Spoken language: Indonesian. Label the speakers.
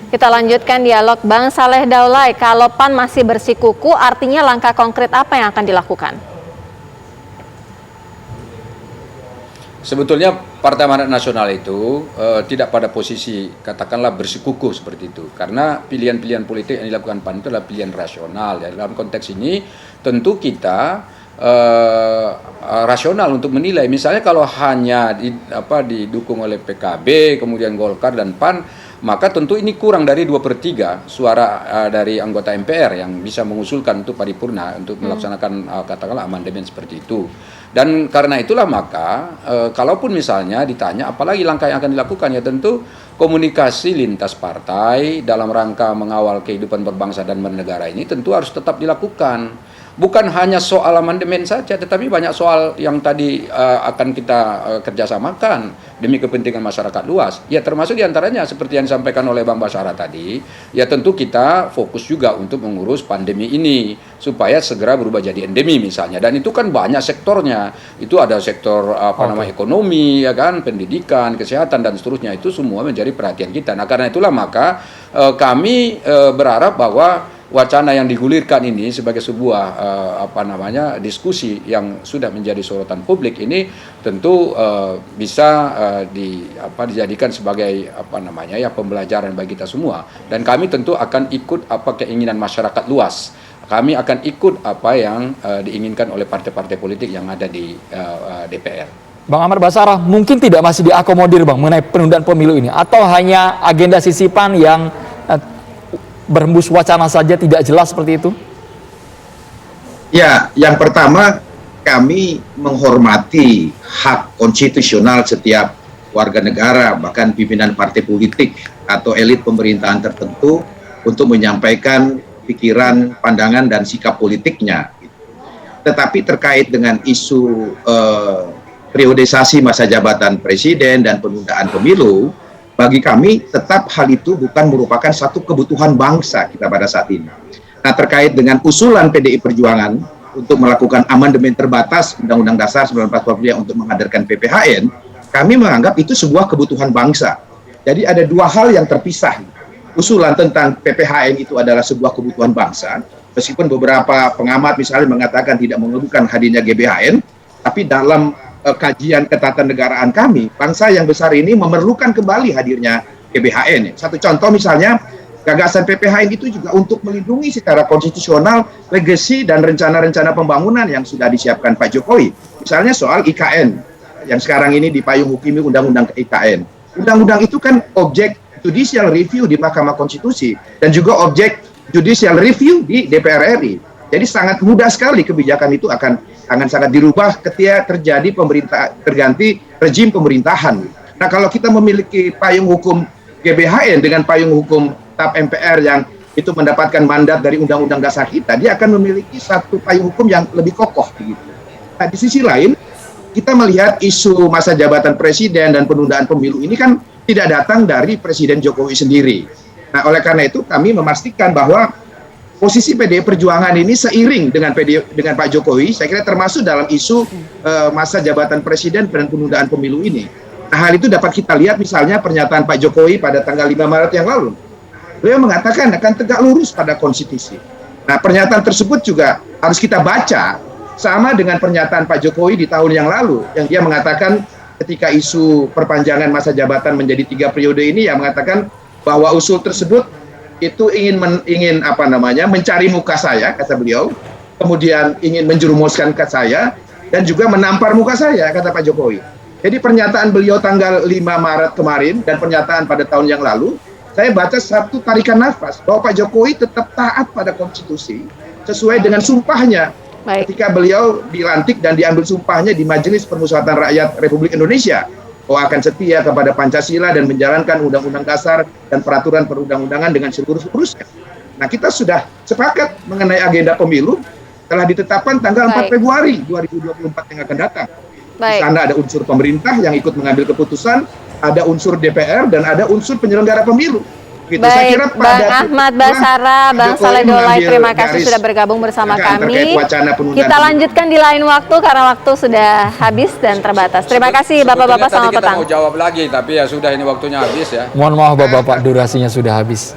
Speaker 1: Kita lanjutkan dialog. Bang Saleh Daulay, kalau PAN masih bersikuku, artinya langkah konkret apa yang akan dilakukan?
Speaker 2: Sebetulnya Partai Amanat Nasional itu tidak pada posisi katakanlah bersikukuh seperti itu, karena pilihan-pilihan politik yang dilakukan PAN itu adalah pilihan rasional. Ya, dalam konteks ini tentu kita rasional untuk menilai. Misalnya kalau hanya didukung oleh PKB, kemudian Golkar dan PAN, maka tentu ini kurang dari 2/3 suara dari anggota MPR yang bisa mengusulkan untuk paripurna untuk melaksanakan katakanlah amandemen seperti itu. Dan karena itulah maka kalaupun misalnya ditanya apalagi langkah yang akan dilakukan, ya tentu komunikasi lintas partai dalam rangka mengawal kehidupan berbangsa dan bernegara ini tentu harus tetap dilakukan. Bukan hanya soal amandemen saja, tetapi banyak soal yang tadi akan kita kerjasamakan demi kepentingan masyarakat luas. Ya termasuk diantaranya seperti yang disampaikan oleh Bang Basara tadi, ya tentu kita fokus juga untuk mengurus pandemi ini supaya segera berubah jadi endemi misalnya. Dan itu kan banyak sektornya. Itu ada sektor ekonomi, ya kan, pendidikan, kesehatan dan seterusnya. Itu semua menjadi perhatian kita. Nah karena itulah maka kami berharap bahwa wacana yang digulirkan ini sebagai sebuah diskusi yang sudah menjadi sorotan publik ini tentu bisa dijadikan sebagai pembelajaran bagi kita semua, dan kami tentu akan ikut keinginan masyarakat luas. Kami akan ikut apa yang diinginkan oleh partai-partai politik yang ada di DPR.
Speaker 3: Bang Ahmad Basarah, mungkin tidak masih diakomodir Bang mengenai penundaan pemilu ini, atau hanya agenda sisipan yang berhembus wacana saja, tidak jelas seperti itu?
Speaker 4: Ya, yang pertama kami menghormati hak konstitusional setiap warga negara, bahkan pimpinan partai politik atau elit pemerintahan tertentu untuk menyampaikan pikiran, pandangan, dan sikap politiknya. Tetapi terkait dengan isu periodisasi masa jabatan presiden dan penundaan pemilu, bagi kami tetap hal itu bukan merupakan satu kebutuhan bangsa kita pada saat ini. Nah, terkait dengan usulan PDI Perjuangan untuk melakukan amandemen terbatas Undang-Undang Dasar 1945 untuk menghadirkan PPHN, kami menganggap itu sebuah kebutuhan bangsa. Jadi ada dua hal yang terpisah. Usulan tentang PPHN itu adalah sebuah kebutuhan bangsa, meskipun beberapa pengamat misalnya mengatakan tidak mengeluhkan hadirnya GBHN, tapi dalam kajian ketatanegaraan kami, bangsa yang besar ini memerlukan kembali hadirnya GBHN. Satu contoh misalnya, gagasan PPHN itu juga untuk melindungi secara konstitusional legasi dan rencana-rencana pembangunan yang sudah disiapkan Pak Jokowi. Misalnya soal IKN, yang sekarang ini dipayung hukumi Undang-Undang IKN. Undang-undang itu kan objek judicial review di Mahkamah Konstitusi, dan juga objek judicial review di DPR RI. Jadi sangat mudah sekali kebijakan itu akan sangat dirubah ketika terjadi terganti rezim pemerintahan. Nah, kalau kita memiliki payung hukum GBHN dengan payung hukum TAP MPR yang itu mendapatkan mandat dari Undang-Undang Dasar kita, dia akan memiliki satu payung hukum yang lebih kokoh begitu. Nah, di sisi lain kita melihat isu masa jabatan presiden dan penundaan pemilu ini kan tidak datang dari Presiden Jokowi sendiri. Nah, oleh karena itu kami memastikan bahwa posisi PDI Perjuangan ini seiring dengan Pak Jokowi, saya kira termasuk dalam isu masa jabatan presiden dan penundaan pemilu ini. Nah, hal itu dapat kita lihat misalnya pernyataan Pak Jokowi pada tanggal 5 Maret yang lalu. Beliau mengatakan akan tegak lurus pada konstitusi. Nah, pernyataan tersebut juga harus kita baca sama dengan pernyataan Pak Jokowi di tahun yang lalu, yang dia mengatakan ketika isu perpanjangan masa jabatan menjadi 3 periode ini, yang mengatakan bahwa usul tersebut itu ingin mencari muka saya, kata beliau, kemudian ingin menjerumuskan ke saya, dan juga menampar muka saya, kata Pak Jokowi. Jadi pernyataan beliau tanggal 5 Maret kemarin dan pernyataan pada tahun yang lalu, saya baca satu tarikan nafas bahwa Pak Jokowi tetap taat pada konstitusi sesuai dengan sumpahnya.
Speaker 1: Baik.
Speaker 4: Ketika beliau dilantik dan diambil sumpahnya di Majelis Permusyawaratan Rakyat Republik Indonesia, bahwa akan setia kepada Pancasila dan menjalankan Undang-Undang Dasar dan peraturan perundang-undangan dengan seluruh-seluruhnya. Nah, kita sudah sepakat mengenai agenda pemilu telah ditetapkan tanggal 4 Februari 2024 yang akan datang. Di sana ada unsur pemerintah yang ikut mengambil keputusan, ada unsur DPR, dan ada unsur penyelenggara pemilu. Gitu. Saya
Speaker 1: Baik,
Speaker 4: kira
Speaker 1: Bang Ahmad Basara, Bang
Speaker 4: Jokowi
Speaker 1: Saleh Daulay,
Speaker 4: mengambil
Speaker 1: terima kasih
Speaker 4: garis
Speaker 1: sudah bergabung bersama
Speaker 4: terkait
Speaker 1: kami.
Speaker 4: wacana penundaan
Speaker 1: Kita
Speaker 4: pemilu.
Speaker 1: lanjutkan di lain waktu karena waktu sudah habis dan terbatas. Terima kasih Bapak-Bapak,
Speaker 2: Sebetulnya
Speaker 1: selamat
Speaker 2: tadi kita
Speaker 1: petang.
Speaker 2: mau jawab lagi, tapi ya sudah, ini waktunya habis ya.
Speaker 3: Mohon maaf Bapak-Bapak, durasinya sudah habis.